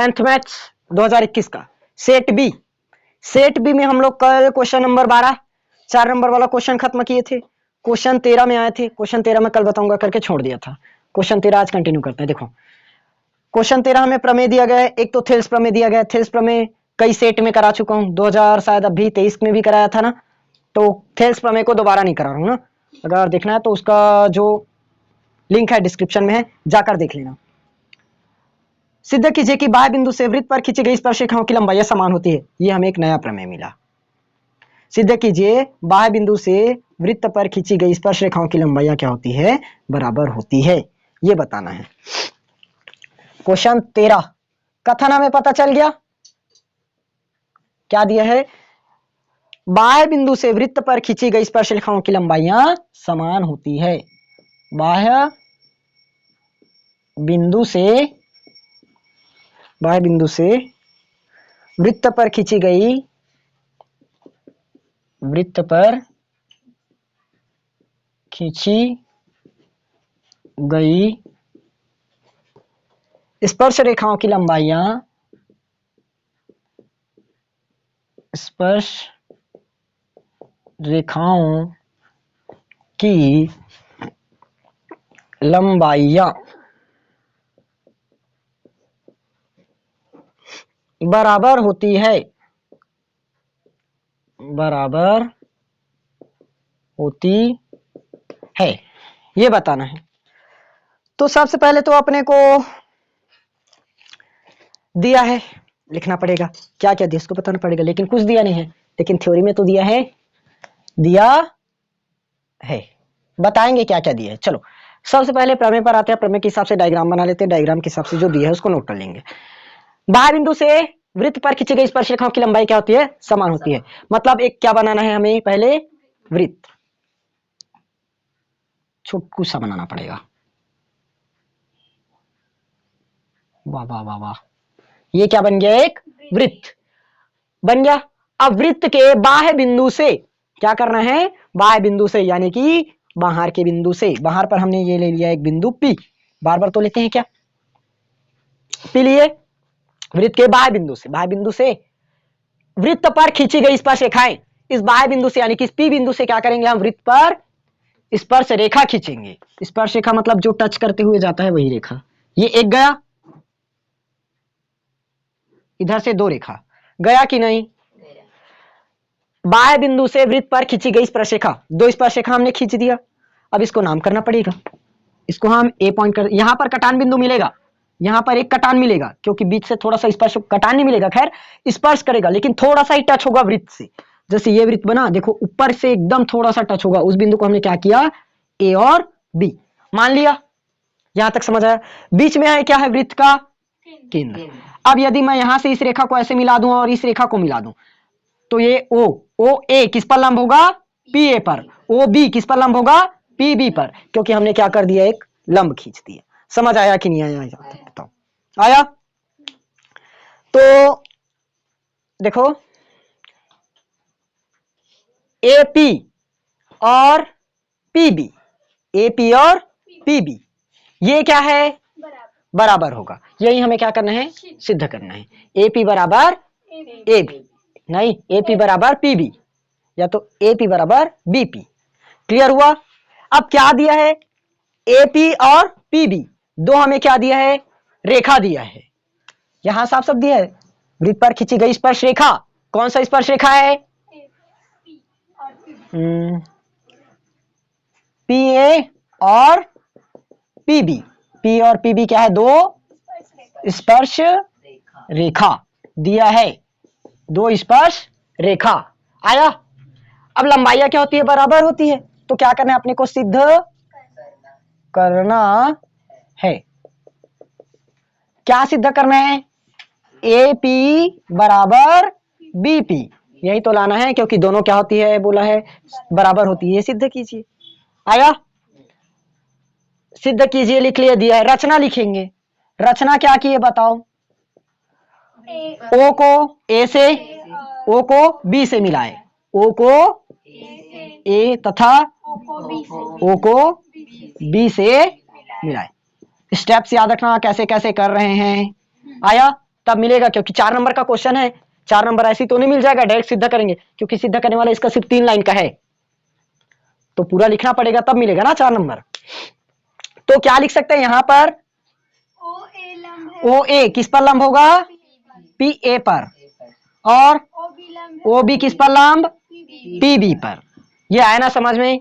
10th maths 2021 का set B. Set B में हम लोग कल क्वेश्चन नंबर 12 4 नंबर वाला क्वेश्चन खत्म किए थे। क्वेश्चन 13 में आए थे। क्वेश्चन 13 में कल बताऊंगा करके छोड़ दिया था। क्वेश्चन 13 आज कंटिन्यू करते हैं। देखो क्वेश्चन 13 हमें प्रमेय दिया गया है। एक तो थेल्स प्रमेय दिया गया है। थेल्स प्रमेय कई सेट में करा चुका हूं, 2000 शायद अभी 23 में भी कराया था ना, तो थेल्स प्रमेय को दोबारा नहीं करा रहा हूं ना। अगर देखना है तो उसका जो लिंक है डिस्क्रिप्शन में है, जाकर देख लेना। सिद्ध कीजिए कि बाह्य बिंदु से वृत्त पर खींची गई स्पर्शरेखाओं की लंबाई समान होती है। ये हमें एक नया प्रमेय मिला। सिद्ध कीजिए बाह्य बिंदु से वृत्त पर खींची गई स्पर्शरेखाओं की लंबाई क्या होती है, बराबर होती है। ये बताना है। क्वेश्चन 13 कथन हमें पता चल गया। क्या दिया है, बाह्य बिंदु से वृत्त पर खींची गई स्पर्शरेखाओं की लंबाइयां समान होती है। बाह्य बिंदु से वृत्त पर खींची गई स्पर्श रेखाओं की लंबाइयां बराबर होती है। ये बताना है। तो सबसे पहले तो अपने को दिया है, लिखना पड़ेगा क्या क्या दिया इसको बताना पड़ेगा, लेकिन कुछ दिया नहीं है, लेकिन थ्योरी में तो दिया है। बताएंगे क्या क्या दिया है। चलो सबसे पहले प्रमेय पर आते हैं। प्रमेय के हिसाब से डायग्राम बना लेते हैं। डायग्राम के हिसाब से जो दिया है उसको नोट कर लेंगे। बाह्य बिंदु से वृत्त पर खींची गई स्पर्शरेखाओं की लंबाई क्या होती है, समान होती है। मतलब एक क्या बनाना है हमें, पहले वृत्त छोटू सा बनाना पड़ेगा। वाह वाह वाह वाह, ये क्या बन गया, एक वृत्त बन गया। अब वृत्त के बाह्य बिंदु से क्या करना है, बाह्य बिंदु से यानी कि बाहर के बिंदु से, बाहर पर हमने ये ले लिया एक बिंदु P, बार बार तो लेते हैं क्या, P लिए। वृत्त के बाह्य बिंदु से वृत्त पर खींची गई स्पर्श रेखाएं, इस बाह्य बिंदु से यानी कि इस P बिंदु से क्या करेंगे, हम वृत्त पर स्पर्श रेखा खींचेंगे। स्पर्श रेखा मतलब जो टच करते हुए जाता है वही रेखा। ये एक गया, इधर से दो रेखा गया कि नहीं, बाह्य बिंदु से वृत्त पर खींची गई स्पर्श रेखा, दो स्पर्श रेखा हमने खींच दिया। अब इसको नाम करना पड़ेगा। इसको हम ए पॉइंट कर, यहां पर कटान बिंदु मिलेगा, यहां पर एक कटान मिलेगा क्योंकि बीच से थोड़ा सा स्पर्श, कटान नहीं मिलेगा, खैर स्पर्श करेगा लेकिन थोड़ा सा ही टच होगा वृत्त से। जैसे ये वृत्त बना, देखो ऊपर से एकदम थोड़ा सा टच होगा, उस बिंदु को हमने क्या किया, ए और बी मान लिया। यहां तक समझ आया। बीच में है क्या है, वृत्त का केंद्र। अब यदि मैं यहां से इस रेखा को ऐसे मिला दूं और इस रेखा को मिला दूं, तो ये ओ ए किस पर लंब होगा, पी ए पर। ओ बी किस पर लंब होगा, पी बी पर, क्योंकि हमने क्या कर दिया, एक लंब खींच दिया। समझ आया कि नहीं आया, बताओ आया। तो देखो एपी और पीबी, एपी और पीबी ये क्या है, बराबर होगा। यही हमें क्या करना है, सिद्ध करना है। एपी बराबर एबी, नहीं एपी बराबर पीबी, या तो एपी बराबर बीपी। क्लियर हुआ। अब क्या दिया है, एपी और पीबी दो हमें क्या दिया है, रेखा दिया है। यहां साफ सब दिया है, वृत्त पर खींची गई स्पर्श रेखा, कौन सा स्पर्श रेखा है, पी ए और पीबी। पी और पीबी क्या है, दो स्पर्श रेखा दिया है, दो स्पर्श रेखा आया। अब लंबाइयां क्या होती है, बराबर होती है। तो क्या करना है, अपने को सिद्ध करना है। क्या सिद्ध करना है, ए पी बराबर बी पी, यही तो लाना है, क्योंकि दोनों क्या होती है, बोला है बराबर होती है। ये सिद्ध कीजिए। आया, सिद्ध कीजिए लिख लिया, दिया है। रचना लिखेंगे। रचना क्या की है बताओ, ओ को ए से, ओ को बी से मिलाए, ओ को ए तथा ओ को बी से मिलाए। स्टेप्स याद रखना कैसे कैसे कर रहे हैं। आया, तब मिलेगा, क्योंकि 4 नंबर का क्वेश्चन है। 4 नंबर ऐसी तो नहीं मिल जाएगा, डायरेक्ट सिद्ध करेंगे, क्योंकि सिद्ध करने वाला इसका सिर्फ 3 लाइन का है, तो पूरा लिखना पड़ेगा तब मिलेगा ना 4 नंबर। तो क्या लिख सकते हैं यहां पर, ओ ए किस पर लंब होगा, पी ए पर, और ओ बी किस पर लंब, पी बी पर। ये आया ना समझ में,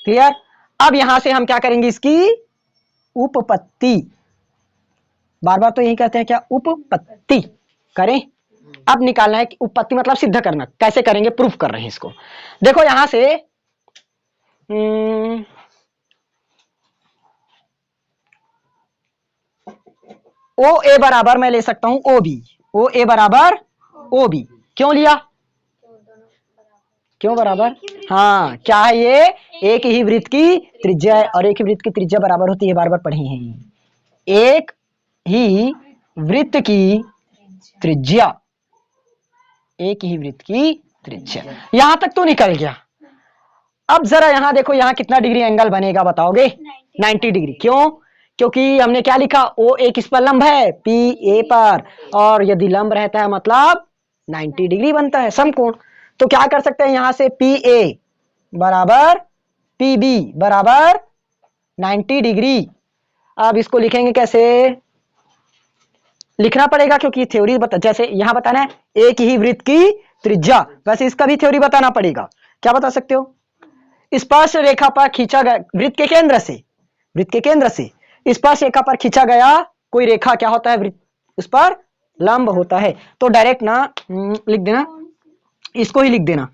क्लियर। अब यहां से हम क्या करेंगे, इसकी उपपत्ति, बार बार तो यही कहते हैं क्या, उपपत्ति करें। अब निकालना है कि उपपत्ति मतलब सिद्ध करना, कैसे करेंगे, प्रूफ कर रहे हैं इसको। देखो यहां से ओ ए बराबर मैं ले सकता हूं ओ बी, ओ ए बराबर ओ बी। क्यों लिया, क्यों बराबर, हाँ क्या है ये, एक ही वृत्त की त्रिज्या है, और एक ही वृत्त की त्रिज्या बराबर होती है, बार बार पढ़े हैं, एक ही वृत्त की त्रिज्या, एक ही वृत्त की त्रिज्या। यहां तक तो निकल गया। अब जरा यहां देखो, यहां कितना डिग्री एंगल बनेगा बताओगे, 90 डिग्री। क्यों, क्योंकि हमने क्या लिखा, ओ ए किस पर लंब है, पी ए पर, और यदि लंब रहता है मतलब 90 डिग्री बनता है समकोण। तो क्या कर सकते हैं यहां से, पी ए बराबर पी बी बराबर 90 डिग्री। अब इसको लिखेंगे कैसे, लिखना पड़ेगा, क्योंकि थ्योरी बता, जैसे यहां बताना है एक ही वृत्त की त्रिज्या, वैसे इसका भी थ्योरी बताना पड़ेगा। क्या बता सकते हो, स्पर्श रेखा पर खींचा गया, वृत्त के केंद्र से, वृत्त के केंद्र से स्पर्श रेखा पर खींचा गया कोई रेखा क्या होता है, वृत्त उस पर लंब होता है। तो डायरेक्ट ना लिख देना, इसको ही लिख देना,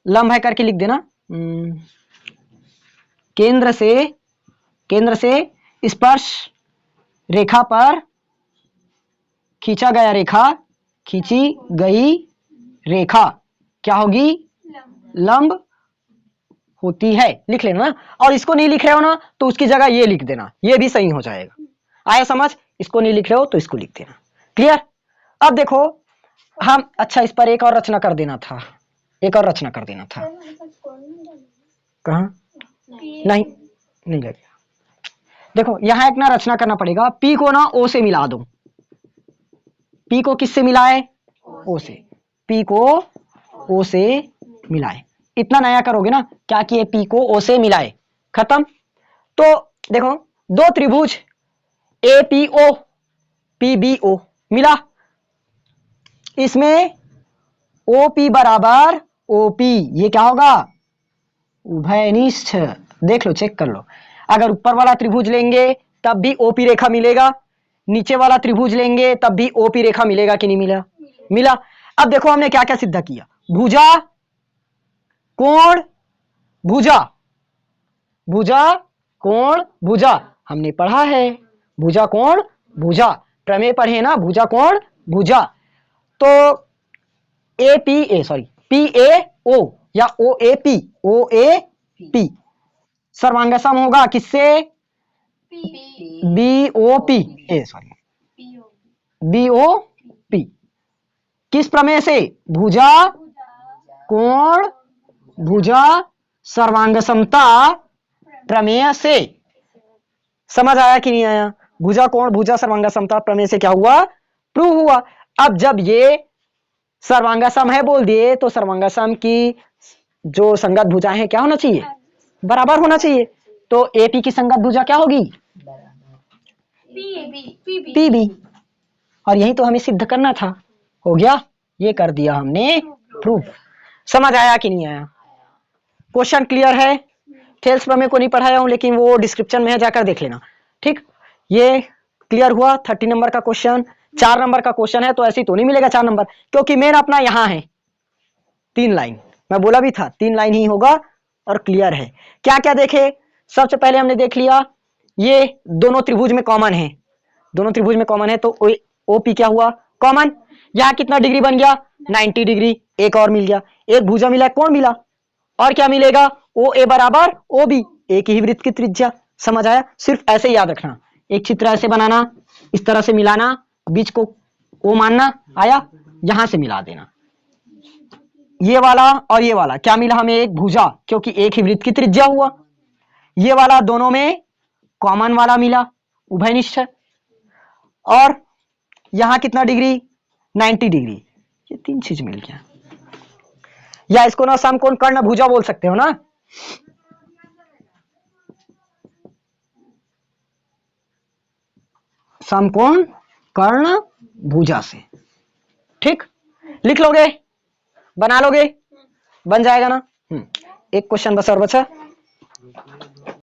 लंब है करके लिख देना, केंद्र से स्पर्श रेखा पर खींचा गया रेखा, खींची गई रेखा क्या होगी, लंब होती है, लिख लेना। और इसको नहीं लिख रहे हो ना तो उसकी जगह ये लिख देना, ये भी सही हो जाएगा। आया समझ, इसको नहीं लिख रहे हो तो इसको लिख देना, क्लियर। अब देखो हम, अच्छा इस पर एक और रचना कर देना था, एक और रचना कर देना था, कहां, नहीं लगेगा। देखो यहां एक ना रचना करना पड़ेगा, पी को ना ओ से मिला दो, पी को किससे मिलाए, ओ से, पी को ओ से मिलाए, इतना नया करोगे ना, क्या किए, पी को ओ से मिलाए, खत्म। तो देखो दो त्रिभुज A P O P B O मिला, इसमें ओ पी बराबर ओ पी, ये क्या होगा, उभयनिष्ठ। देख लो, चेक कर लो, अगर ऊपर वाला त्रिभुज लेंगे तब भी ओपी रेखा मिलेगा, नीचे वाला त्रिभुज लेंगे तब भी ओपी रेखा मिलेगा कि नहीं मिला, मिला। अब देखो हमने क्या क्या सिद्ध किया, भुजा कोण भुजा, भुजा कोण भुजा हमने पढ़ा है, भुजा कोण भुजा, प्रमेय पढ़े ना, भुजा कोण भुजा। तो A P A sorry P A O या ओ ए पी सर्वांग सम होगा किससे, B O P A sorry B O P, किस प्रमेय से, भुजा कोण भुजा सर्वांग समता प्रमेय से। समझ आया कि नहीं आया, भुजा कोण भुजा सर्वांग समता प्रमेय से क्या हुआ, प्रूव हुआ। अब जब ये सर्वांगासम है बोल दिए, तो सर्वांगासम की जो संगत भुजाएं हैं क्या होना चाहिए, बराबर होना चाहिए। तो एपी की संगत भुजा क्या होगी, पीबी, और यही तो हमें सिद्ध करना था, हो गया, ये कर दिया हमने प्रूफ। समझ आया कि नहीं आया, क्वेश्चन क्लियर है। थेल्स प्रमेय को नहीं पढ़ाया हूं, लेकिन वो डिस्क्रिप्शन में है, जाकर देख लेना, ठीक। ये क्लियर हुआ 30 नंबर का क्वेश्चन। 4 नंबर का क्वेश्चन है तो ऐसे तो नहीं मिलेगा 4 नंबर, क्योंकि मेन अपना यहां है 3 लाइन, मैं बोला भी था 3 लाइन ही होगा, और क्लियर है। क्या क्या देखे, सबसे पहले हमने देख लिया ये दोनों त्रिभुज में कॉमन है, दोनों त्रिभुज में कॉमन है, तो ओपी क्या हुआ, कॉमन। यहां कितना डिग्री बन गया, 90 डिग्री, एक और मिल गया, एक भुजा मिला, कौन मिला, और क्या मिलेगा, ओ ए बराबर ओ बी, एक ही वृत्त की त्रिज्या। समझ आया, सिर्फ ऐसे याद रखना, एक चित्र ऐसे बनाना, इस तरह से मिलाना, बीच को ओ मानना, आया, यहां से मिला देना, ये वाला और ये वाला क्या मिला हमें, एक भुजा, क्योंकि एक ही वृत्त की त्रिज्या हुआ। ये वाला दोनों में कॉमन वाला मिला, उभयनिष्ठ। और यहां कितना डिग्री, 90 डिग्री। ये 3 चीज मिल गया। या इसको ना समकोण कर्ण भुजा बोल सकते हो ना, समकोण कर्ण भुजा से। ठीक, लिख लोगे, बना लोगे, बन जाएगा ना। एक क्वेश्चन बस और बचा।